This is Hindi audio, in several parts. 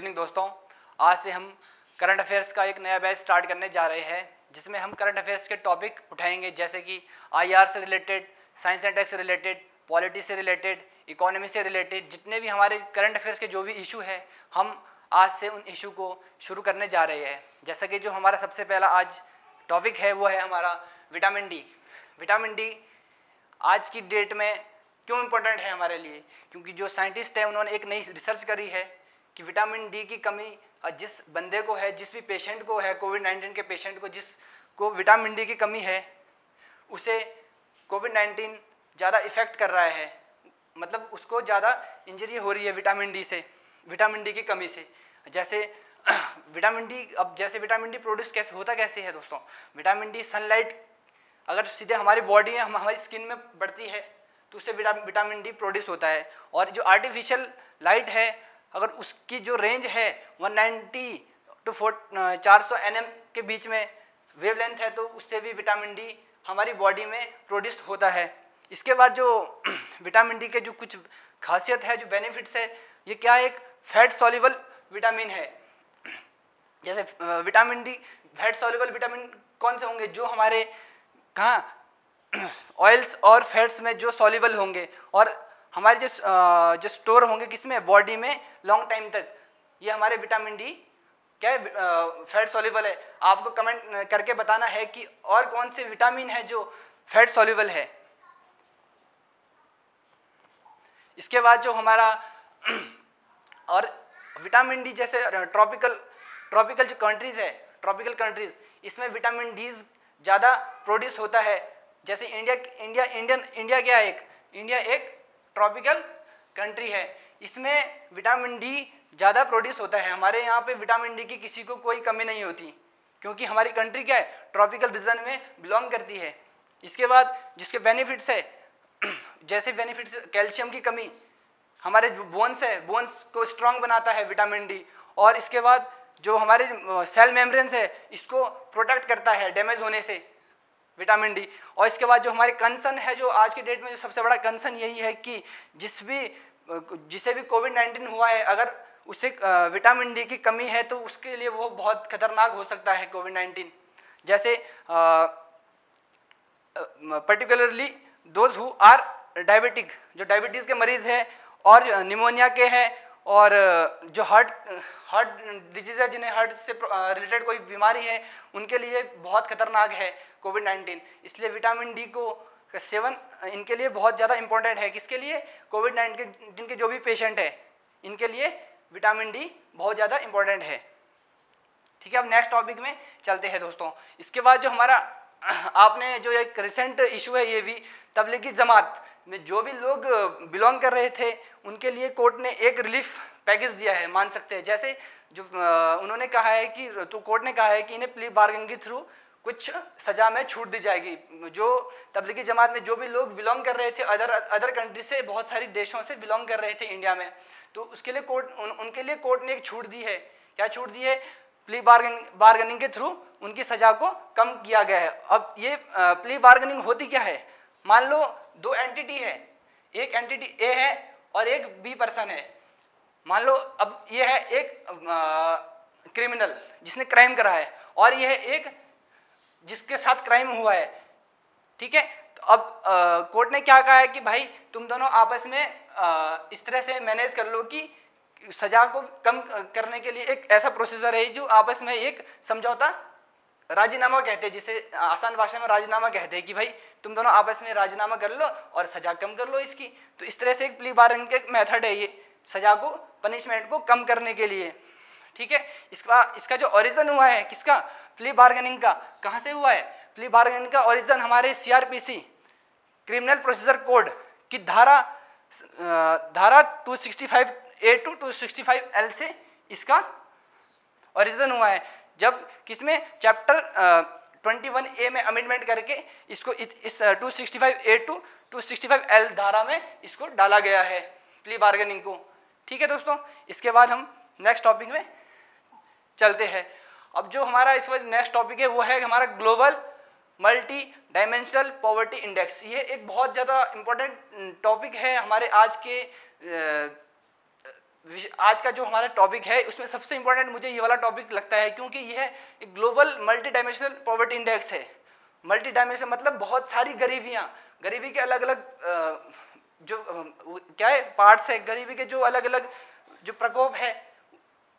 इवनिंग दोस्तों, आज से हम करंट अफेयर्स का एक नया बैच स्टार्ट करने जा रहे हैं जिसमें हम करंट अफेयर्स के टॉपिक उठाएंगे जैसे कि आईआर से रिलेटेड, साइंस एंड टेक से रिलेटेड, पॉलिटी से रिलेटेड, इकोनॉमी से रिलेटेड, जितने भी हमारे करंट अफेयर्स के जो भी इशू है हम आज से उन इशू को शुरू करने जा रहे हैं। जैसा कि जो हमारा सबसे पहला आज टॉपिक है वो है हमारा विटामिन डी। विटामिन डी आज की डेट में क्यों इम्पोर्टेंट है हमारे लिए? क्योंकि जो साइंटिस्ट है उन्होंने एक नई रिसर्च करी है कि विटामिन डी की कमी जिस बंदे को है, जिस भी पेशेंट को है, कोविड-19 के पेशेंट को जिसको विटामिन डी की कमी है, उसे कोविड-19 ज़्यादा इफ़ेक्ट कर रहा है, मतलब उसको ज़्यादा इंजरी हो रही है विटामिन डी से, विटामिन डी की कमी से। जैसे विटामिन डी, अब जैसे विटामिन डी प्रोड्यूस कैसे होता कैसे है दोस्तों? विटामिन डी सनलाइट अगर सीधे हमारी बॉडी में, हमारी स्किन में पड़ती है तो उससे विटामिन डी प्रोड्यूस होता है। और जो आर्टिफिशियल लाइट है, अगर उसकी जो रेंज है 190 टू 400 nm के बीच में वेवलेंथ है तो उससे भी विटामिन डी हमारी बॉडी में प्रोड्यूस होता है। इसके बाद जो विटामिन डी के जो कुछ खासियत है, जो बेनिफिट्स है, ये क्या एक फैट सॉल्युबल विटामिन है। जैसे vitamin D, fat soluble vitamin कौन से होंगे? जो हमारे कहाँ ऑयल्स और फैट्स में जो सॉल्युबल होंगे और हमारे जो स्टोर होंगे किसमें, बॉडी में लॉन्ग टाइम तक, ये हमारे विटामिन डी क्या है, फैट सॉल्युबल है। आपको कमेंट करके बताना है कि और कौन से विटामिन है जो फैट सॉल्युबल है। इसके बाद जो हमारा और विटामिन डी जैसे ट्रॉपिकल जो कंट्रीज है, ट्रॉपिकल कंट्रीज, इसमें विटामिन डी ज़्यादा प्रोड्यूस होता है। जैसे इंडिया क्या है, इंडिया एक ट्रॉपिकल कंट्री है, इसमें विटामिन डी ज़्यादा प्रोड्यूस होता है। हमारे यहाँ पे विटामिन डी की किसी को कोई कमी नहीं होती क्योंकि हमारी कंट्री क्या है, ट्रॉपिकल रीजन में बिलोंग करती है। इसके बाद जिसके बेनिफिट्स है, जैसे बेनिफिट्स, कैल्शियम की कमी, हमारे जो बोन्स है, बोन्स को स्ट्रॉन्ग बनाता है विटामिन डी। और इसके बाद जो हमारे सेल मेम्ब्रेन्स है, इसको प्रोटेक्ट करता है डैमेज होने से विटामिन डी। और इसके बाद जो हमारे कंसर्न है, जो आज की डेट में जो सबसे बड़ा कंसर्न यही है कि जिसे भी कोविड-19 हुआ है, अगर उसे विटामिन डी की कमी है तो उसके लिए वो बहुत खतरनाक हो सकता है कोविड-19। जैसे particularly those who are diabetic, जो डायबिटीज़ के मरीज़ है और निमोनिया के हैं और जो हार्ट डिजीज़ है, जिन्हें हार्ट से रिलेटेड कोई बीमारी है, उनके लिए बहुत खतरनाक है कोविड-19। इसलिए विटामिन डी को सेवन इनके लिए बहुत ज़्यादा इंपॉर्टेंट है। किसके लिए? कोविड-19 के जो भी पेशेंट है, इनके लिए विटामिन डी बहुत ज़्यादा इंपॉर्टेंट है। ठीक है, अब नेक्स्ट टॉपिक में चलते हैं दोस्तों। इसके बाद जो हमारा आपने जो एक रिसेंट इशू है, ये भी तबलीगी जमात में जो भी लोग बिलोंग कर रहे थे उनके लिए कोर्ट ने एक रिलीफ पैकेज दिया है, मान सकते हैं। जैसे जो उन्होंने कहा है कि, तो कोर्ट ने कहा है कि इन्हें प्ली बार्गेनिंग के थ्रू कुछ सज़ा में छूट दी जाएगी। जो तबलीगी जमात में जो भी लोग बिलोंग कर रहे थे अदर कंट्री से, बहुत सारी देशों से बिलोंग कर रहे थे इंडिया में, तो उसके लिए उनके लिए कोर्ट ने एक छूट दी है। क्या छूट दी है? प्ली बार्गेनिंग के थ्रू उनकी सज़ा को कम किया गया है। अब ये प्ली बार्गेनिंग होती क्या है? मान लो दो एंटिटी है, एक एंटिटी ए है और एक बी पर्सन है। मान लो अब ये है एक क्रिमिनल जिसने क्राइम करा है और ये है एक जिसके साथ क्राइम हुआ है। ठीक है, तो अब कोर्ट ने क्या कहा है कि भाई तुम दोनों आपस में इस तरह से मैनेज कर लो कि सजा को कम करने के लिए एक ऐसा प्रोसीजर है जो आपस में एक समझौता, राजीनामा कहते हैं, जिसे आसान भाषा में राजीनामा कहते हैं, कि भाई तुम दोनों आपस में राजीनामा कर लो और सजा कम कर लो इसकी। तो इस तरह से एक प्ली बार्गेनिंग के मेथड है ये, सजा को, पनिशमेंट को कम करने के लिए। ठीक है, इसका जो ओरिजिन हुआ है किसका? प्ली बार्गेनिंग का। कहाँ से हुआ है? प्ली बार्गेनिंग का ओरिजिन हमारे सीआरपीसी, क्रिमिनल प्रोसीजर कोड की धारा 265A टू 265L से इसका ओरिजिन हुआ है। जब किसमें? चैप्टर 21A में अमेंडमेंट करके इसको इस 265A टू 265L धारा में इसको डाला गया है, प्ली बार्गेनिंग को। ठीक है दोस्तों, इसके बाद हम नेक्स्ट टॉपिक में चलते हैं। अब जो हमारा इस वक्त नेक्स्ट टॉपिक है वो है हमारा global multi dimensional poverty index. ये एक बहुत ज़्यादा इम्पोर्टेंट टॉपिक है हमारे आज के आज का जो हमारा टॉपिक है उसमें सबसे इंपॉर्टेंट मुझे ये वाला टॉपिक लगता है, क्योंकि यह एक global multi dimensional poverty index है। मल्टी डायमेंशन मतलब बहुत सारी गरीबियां, गरीबी के अलग अलग जो क्या है पार्ट्स है, गरीबी के जो अलग अलग जो प्रकोप है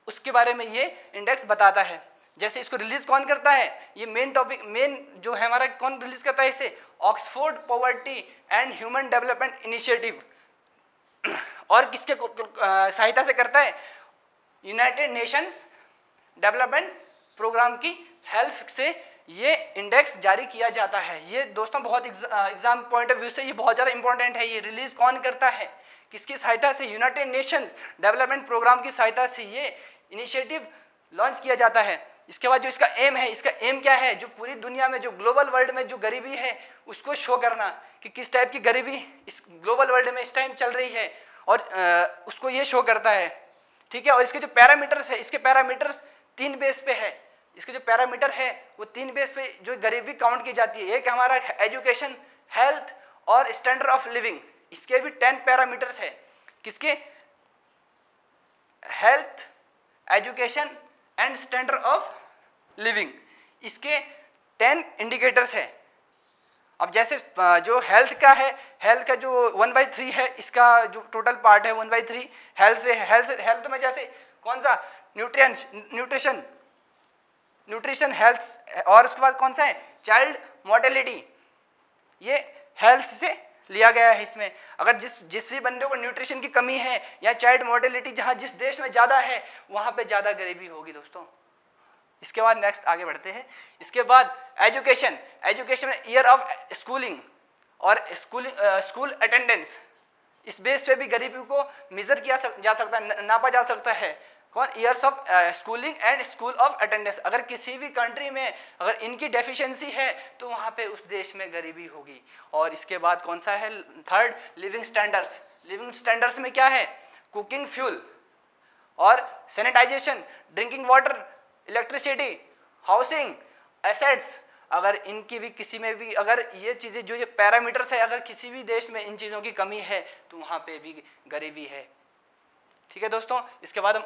उसके बारे में ये इंडेक्स बताता है। जैसे इसको रिलीज कौन करता है, ये मेन टॉपिक, मेन जो है हमारा, कौन रिलीज करता है इसे, Oxford poverty and human development initiative. और किसके सहायता से करता है, यूनाइटेड नेशंस डेवलपमेंट प्रोग्राम की हेल्प से ये इंडेक्स जारी किया जाता है। ये दोस्तों बहुत एग्जाम पॉइंट ऑफ व्यू से ये बहुत ज़्यादा इंपॉर्टेंट है। ये रिलीज कौन करता है, किसकी सहायता से, यूनाइटेड नेशंस डेवलपमेंट प्रोग्राम की सहायता से ये इनिशिएटिव लॉन्च किया जाता है। इसके बाद जो इसका एम है, इसका एम क्या है, जो पूरी दुनिया में, जो ग्लोबल वर्ल्ड में जो गरीबी है उसको शो करना कि किस टाइप की गरीबी इस ग्लोबल वर्ल्ड में इस टाइम चल रही है, और उसको ये शो करता है। ठीक है, और इसके जो पैरामीटर्स है, इसके पैरामीटर्स 3 बेस पे है। इसके जो पैरामीटर है वो 3 बेस पे जो गरीबी काउंट की जाती है। एक हमारा एजुकेशन, हेल्थ और स्टैंडर्ड ऑफ लिविंग। इसके भी 10 पैरामीटर्स है। किसके, health, education and standard of living, इसके 10 इंडिकेटर्स है। अब जैसे जो हेल्थ का है, हेल्थ का जो 1/3 है, इसका जो टोटल पार्ट है 1/3 हेल्थ से है। हेल्थ में जैसे कौन सा, न्यूट्रिशन, हेल्थ, और उसके बाद कौन सा है, चाइल्ड मोर्टेलिटी, ये हेल्थ से लिया गया है। इसमें अगर जिस भी बंदे को न्यूट्रिशन की कमी है या चाइल्ड मोर्टेलिटी जहाँ जिस देश में ज़्यादा है वहाँ पे ज़्यादा गरीबी होगी दोस्तों। इसके बाद नेक्स्ट आगे बढ़ते हैं। इसके बाद एजुकेशन, में ईयर ऑफ स्कूलिंग और स्कूल अटेंडेंस, इस बेस पे भी गरीबी को मेजर किया जा सकता है, नापा जा सकता है। कौन, years of schooling and school of attendance. अगर किसी भी कंट्री में अगर इनकी डेफिशिएंसी है तो वहाँ पे उस देश में गरीबी होगी। और इसके बाद कौन सा है, third, living standards. Living standards में क्या है, कुकिंग फ्यूल और sanitization, drinking water, electricity, housing, assets. अगर इनकी भी किसी में भी अगर ये चीज़ें जो ये पैरामीटर्स है, अगर किसी भी देश में इन चीज़ों की कमी है तो वहाँ पे भी गरीबी है। ठीक है दोस्तों, इसके बाद हम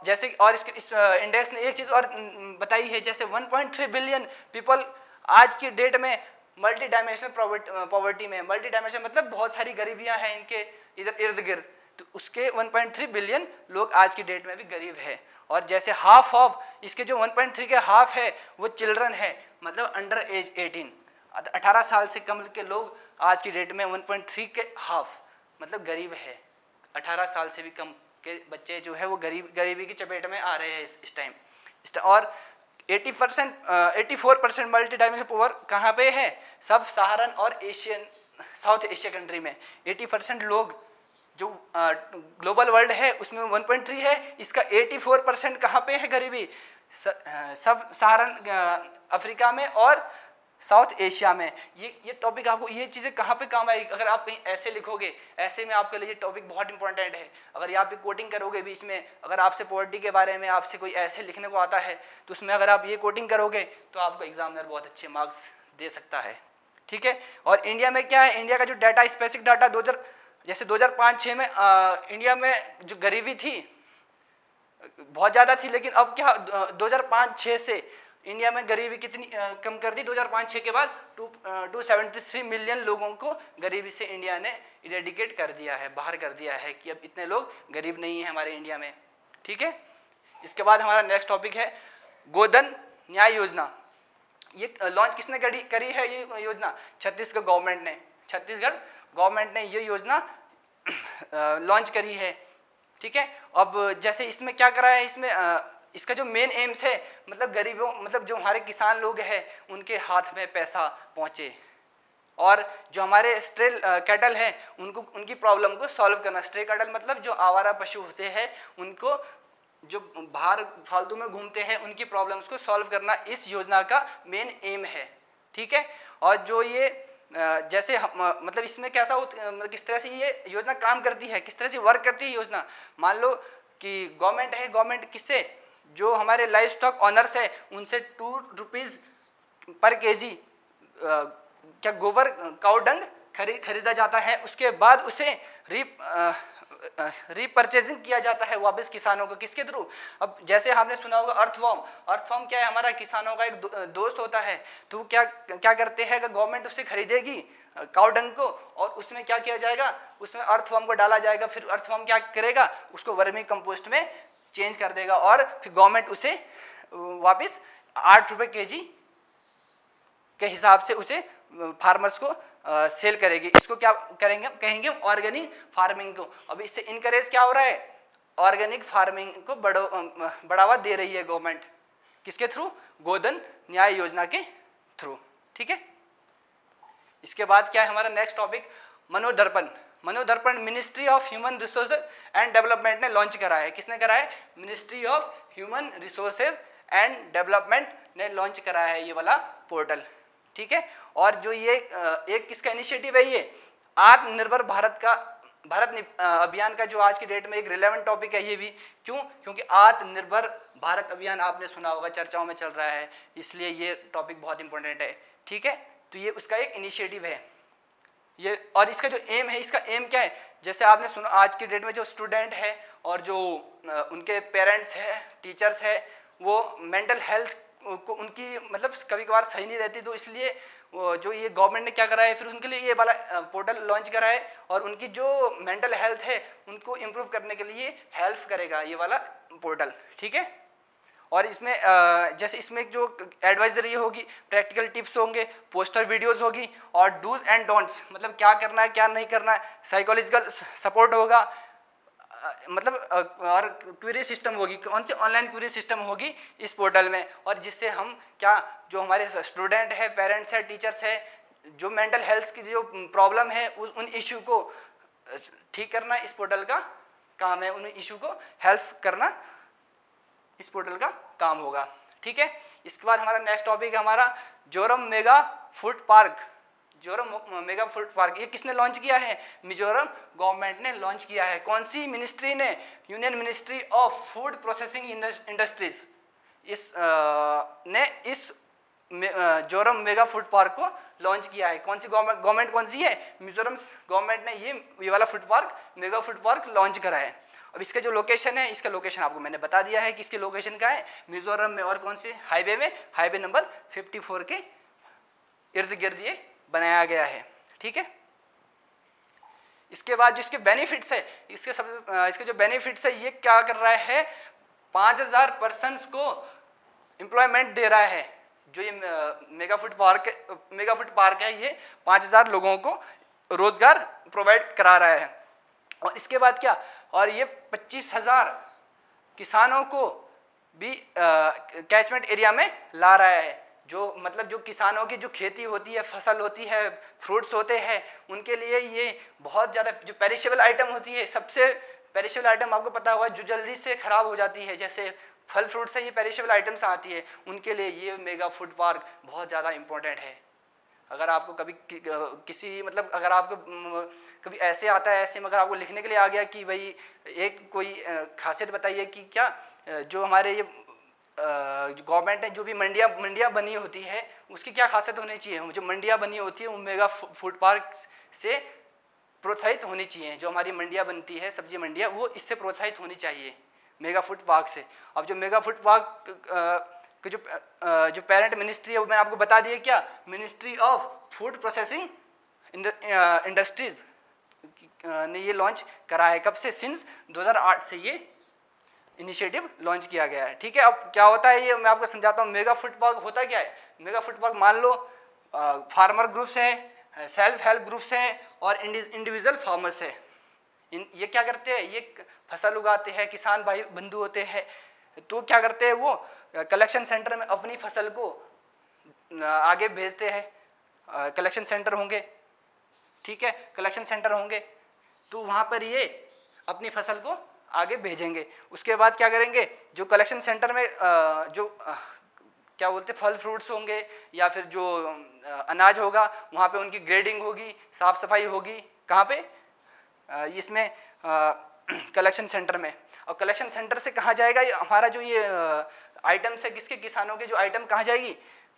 जैसे और इस इंडेक्स ने एक चीज़ और बताई है, जैसे 1.3 बिलियन पीपल आज की डेट में मल्टी डायमेंशनल पॉवर्टी में, मल्टी डायमेंशन मतलब बहुत सारी गरीबियां हैं इनके इधर इर्द गिर्द, तो उसके 1.3 बिलियन लोग आज की डेट में भी गरीब है। और जैसे हाफ ऑफ इसके जो 1.3 के हाफ है वो चिल्ड्रन है, मतलब अंडर एज 18 साल से कम के लोग आज की डेट में 1.3 के हाफ मतलब गरीब है। 18 साल से भी कम के बच्चे जो है वो गरीबी की चपेट में आ रहे हैं इस टाइम। और 84% मल्टी डायमेंशनल पुअर कहाँ पे है, सब सहारन और साउथ एशिया कंट्री में। 80% लोग जो ग्लोबल वर्ल्ड है उसमें 1.3 है, इसका 84% कहाँ पे है गरीबी, सब सहारन अफ्रीका में और साउथ एशिया में। ये टॉपिक आपको, ये चीज़ें कहाँ पे काम आएगी, अगर आप कहीं ऐसे लिखोगे, ऐसे में आपके लिए ये टॉपिक बहुत इंपॉर्टेंट है। अगर यहाँ पे कोटिंग करोगे बीच में, अगर आपसे पॉवर्टी के बारे में आपसे कोई ऐसे लिखने को आता है तो उसमें अगर आप ये कोटिंग करोगे तो आपको एग्जामिनर बहुत अच्छे मार्क्स दे सकता है। ठीक है, और इंडिया में क्या है, इंडिया का जो डाटा, स्पेसिफिक डाटा 2005-06 में इंडिया में जो गरीबी थी बहुत ज़्यादा थी, लेकिन अब क्या 2005-06 से इंडिया में गरीबी कितनी कम कर दी, 2005-06 के बाद 273 मिलियन लोगों को गरीबी से इंडिया ने इरेडिकेट कर दिया है, बाहर कर दिया है कि अब इतने लोग गरीब नहीं हैं हमारे इंडिया में। ठीक है, इसके बाद हमारा नेक्स्ट टॉपिक है गोधन न्याय योजना। ये लॉन्च किसने करी है ये योजना, छत्तीसगढ़ गवर्नमेंट ने ये योजना लॉन्च करी है। ठीक है, अब जैसे इसमें क्या करा है, इसमें इसका जो मेन एम्स है मतलब गरीबों, मतलब जो हमारे किसान लोग हैं उनके हाथ में पैसा पहुँचे, और जो हमारे स्ट्रे कैटल हैं उनको, उनकी प्रॉब्लम को सॉल्व करना। स्ट्रे कैटल मतलब जो आवारा पशु होते हैं, उनको जो बाहर फालतू में घूमते हैं, उनकी प्रॉब्लम्स को सॉल्व करना इस योजना का मेन एम है। ठीक है, और जो ये जैसे मतलब इसमें कैसा मतलब किस तरह से ये योजना काम करती है, किस तरह से वर्क करती है योजना। मान लो कि गवर्नमेंट है, गवर्नमेंट किससे, जो हमारे लाइव स्टॉक ऑनर्स है उनसे 2 रुपीज़ पर केजी क्या गोबर काऊ डंग खरीदा जाता है। उसके बाद उसे रीपरचेजिंग किया जाता है वापस किसानों को, किसके थ्रू? अब जैसे आपने सुना होगा अर्थवॉर्म, अर्थवॉर्म क्या है? हमारा किसानों का एक दोस्त होता है। तो क्या क्या करते हैं कि गवर्नमेंट उससे खरीदेगी काउ डंग को, और उसमें क्या किया जाएगा? उसमें अर्थवॉर्म को डाला जाएगा। फिर अर्थवॉर्म क्या करेगा? उसको वर्मी कंपोस्ट में चेंज कर देगा, और फिर गवर्नमेंट उसे वापस 8 रुपये kg के हिसाब से उसे फार्मर्स को सेल करेगी। इसको क्या करेंगे? कहेंगे ऑर्गेनिक फार्मिंग को। अब इससे इनकरेज क्या हो रहा है? ऑर्गेनिक फार्मिंग को बढ़ावा दे रही है गवर्नमेंट, किसके थ्रू? गोधन न्याय योजना के थ्रू। ठीक है। इसके बाद क्या है हमारा next topic? Manodarpan. Manodarpan ministry of human resources and development ने लॉन्च करा है। किसने करा है? Ministry of human resources and development ने लॉन्च करा है ये वाला पोर्टल। ठीक है। और जो ये एक किसका इनिशिएटिव है? ये आत्मनिर्भर भारत का अभियान का जो आज की डेट में एक रिलेवेंट टॉपिक है ये भी। क्यों? क्योंकि आत्मनिर्भर भारत अभियान आपने सुना होगा, चर्चाओं में चल रहा है, इसलिए ये टॉपिक बहुत इंपॉर्टेंट है। ठीक है। तो ये उसका एक इनिशिएटिव है ये। और इसका जो एम है, इसका एम क्या है? जैसे आपने सुना आज की डेट में जो स्टूडेंट है और जो उनके पेरेंट्स है, टीचर्स है, वो मेंटल हेल्थ को उनकी मतलब कभी कभार सही नहीं रहती, तो इसलिए जो ये गवर्नमेंट ने क्या करा है, फिर उनके लिए ये वाला पोर्टल लॉन्च करा है, और उनकी जो मेंटल हेल्थ है उनको इम्प्रूव करने के लिए हेल्प करेगा ये वाला पोर्टल। ठीक है। और इसमें जैसे इसमें जो एडवाइजरी होगी, प्रैक्टिकल टिप्स होंगे, पोस्टर वीडियोस होगी, और डूज एंड डोंट्स, मतलब क्या करना है क्या नहीं करना है, साइकोलॉजिकल सपोर्ट होगा, मतलब और क्वेरी सिस्टम होगी। कौन सी? ऑनलाइन क्वेरी सिस्टम होगी इस पोर्टल में, और जिससे हम क्या, जो हमारे स्टूडेंट है, पेरेंट्स है, टीचर्स है, जो मेंटल हेल्थ की जो प्रॉब्लम है उन इशू को ठीक करना इस पोर्टल का काम है। उन इशू को हेल्प करना इस पोर्टल का काम होगा। ठीक है। इसके बाद हमारा नेक्स्ट टॉपिक है हमारा Zoram mega food park. Zoram mega food park ये किसने लॉन्च किया है? मिजोरम गवर्नमेंट ने लॉन्च किया है। कौन सी मिनिस्ट्री ने? Union ministry of food processing industries ने इस जोरम मेगा फूड पार्क को लॉन्च किया है। कौन सी गवर्नमेंट कौन सी है? मिजोरम गवर्नमेंट ने ये वाला food park, mega food park launch करा है। अब इसका जो लोकेशन है, इसका लोकेशन आपको मैंने बता दिया है कि इसकी लोकेशन क्या है, मिजोरम में, और कौन से हाईवे में? हाईवे नंबर 54 के इर्द गिर्द ये बनाया गया है। ठीक है। इसके बाद जो इसके बेनिफिट्स है, इसके जो बेनिफिट्स है, ये क्या कर रहा है? 5000 पर्सन्स को एम्प्लॉयमेंट दे रहा है। जो ये मेगा फूड पार्क है, ये 5000 लोगों को रोजगार प्रोवाइड करा रहा है। और इसके बाद क्या? और ये 25,000 किसानों को भी कैचमेंट एरिया में ला रहा है। जो मतलब जो किसानों की जो खेती होती है, फसल होती है, फ्रूट्स होते हैं, उनके लिए ये बहुत ज़्यादा जो पेरिशेबल आइटम होती है, सबसे पेरिशेबल आइटम आपको पता होगा जो जल्दी से ख़राब हो जाती है, जैसे फल फ्रूट से ये पेरिशेबल आइटम्स आती है, उनके लिए ये मेगा फूड पार्क बहुत ज़्यादा इम्पोर्टेंट है। अगर आपको कभी किसी मतलब अगर आपको कभी ऐसे आता है, ऐसे मगर आपको लिखने के लिए आ गया कि भाई एक कोई खासियत बताइए कि क्या जो हमारे ये गवर्नमेंट ने जो भी मंडियाँ बनी होती है उसकी क्या खासियत होनी चाहिए? जो मंडियाँ बनी होती है वो मेगा फूड पार्क से प्रोत्साहित होनी चाहिए। जो हमारी मंडियाँ बनती है, सब्जी मंडियाँ, वो इससे प्रोत्साहित होनी चाहिए मेगा फूड पार्क से। अब जो मेगा फूड पार्क कि जो पेरेंट मिनिस्ट्री है वो मैंने आपको बता दिया, क्या? Ministry of food processing industries ने ये लॉन्च करा है। कब से? सिंस 2008 से ये इनिशिएटिव लॉन्च किया गया है। ठीक है। अब क्या होता है ये मैं आपको समझाता हूँ। मेगा फूड पार्क होता क्या है? मेगा फूड पार्क मान लो फार्मर ग्रुप्स हैं, सेल्फ हेल्प ग्रुप्स हैं, और इंडिविजुअल फार्मर्स है। ये क्या करते हैं? ये फसल उगाते हैं, किसान भाई बंधु होते हैं। तो क्या करते हैं? वो कलेक्शन सेंटर में अपनी फसल को आगे भेजते हैं। कलेक्शन सेंटर होंगे, ठीक है, कलेक्शन सेंटर होंगे, तो वहाँ पर ये अपनी फसल को आगे भेजेंगे। उसके बाद क्या करेंगे? जो कलेक्शन सेंटर में जो क्या बोलते फल फ्रूट्स होंगे या फिर जो अनाज होगा, वहाँ पे उनकी ग्रेडिंग होगी, साफ़ सफाई होगी। कहाँ पे? इसमें कलेक्शन सेंटर में। और कलेक्शन सेंटर से कहाँ जाएगा ये हमारा जो ये आइटम्स है, किसके? किसानों के जो आइटम कहाँ जाएगी?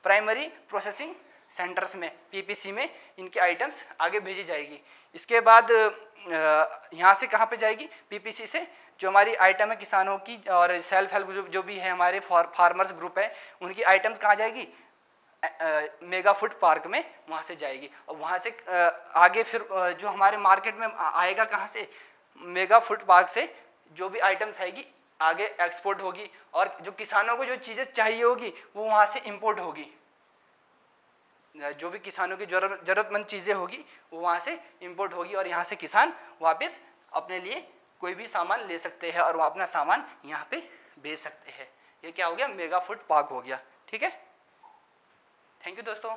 प्राइमरी प्रोसेसिंग सेंटर्स में, पीपीसी में इनकी आइटम्स आगे भेजी जाएगी। इसके बाद यहाँ से कहाँ पे जाएगी, पीपीसी से जो हमारी आइटम है किसानों की और सेल्फ हेल्प ग्रुप जो भी है हमारे फार्मर्स ग्रुप है, उनकी आइटम्स कहाँ जाएगी, मेगा फूड पार्क में वहाँ से जाएगी। और वहाँ से आगे फिर जो हमारे मार्केट में आएगा, कहाँ से, मेगा फूड पार्क से जो भी आइटम्स आएगी आगे एक्सपोर्ट होगी, और जो किसानों को जो चीज़ें चाहिए होगी वो वहाँ से इंपोर्ट होगी। जो भी किसानों की ज़रूरतमंद चीज़ें होगी वो वहाँ से इंपोर्ट होगी, और यहाँ से किसान वापस अपने लिए कोई भी सामान ले सकते हैं और वो अपना सामान यहाँ पे बेच सकते हैं। ये क्या हो गया, मेगा फूड पार्क हो गया। ठीक है, थैंक यू दोस्तों।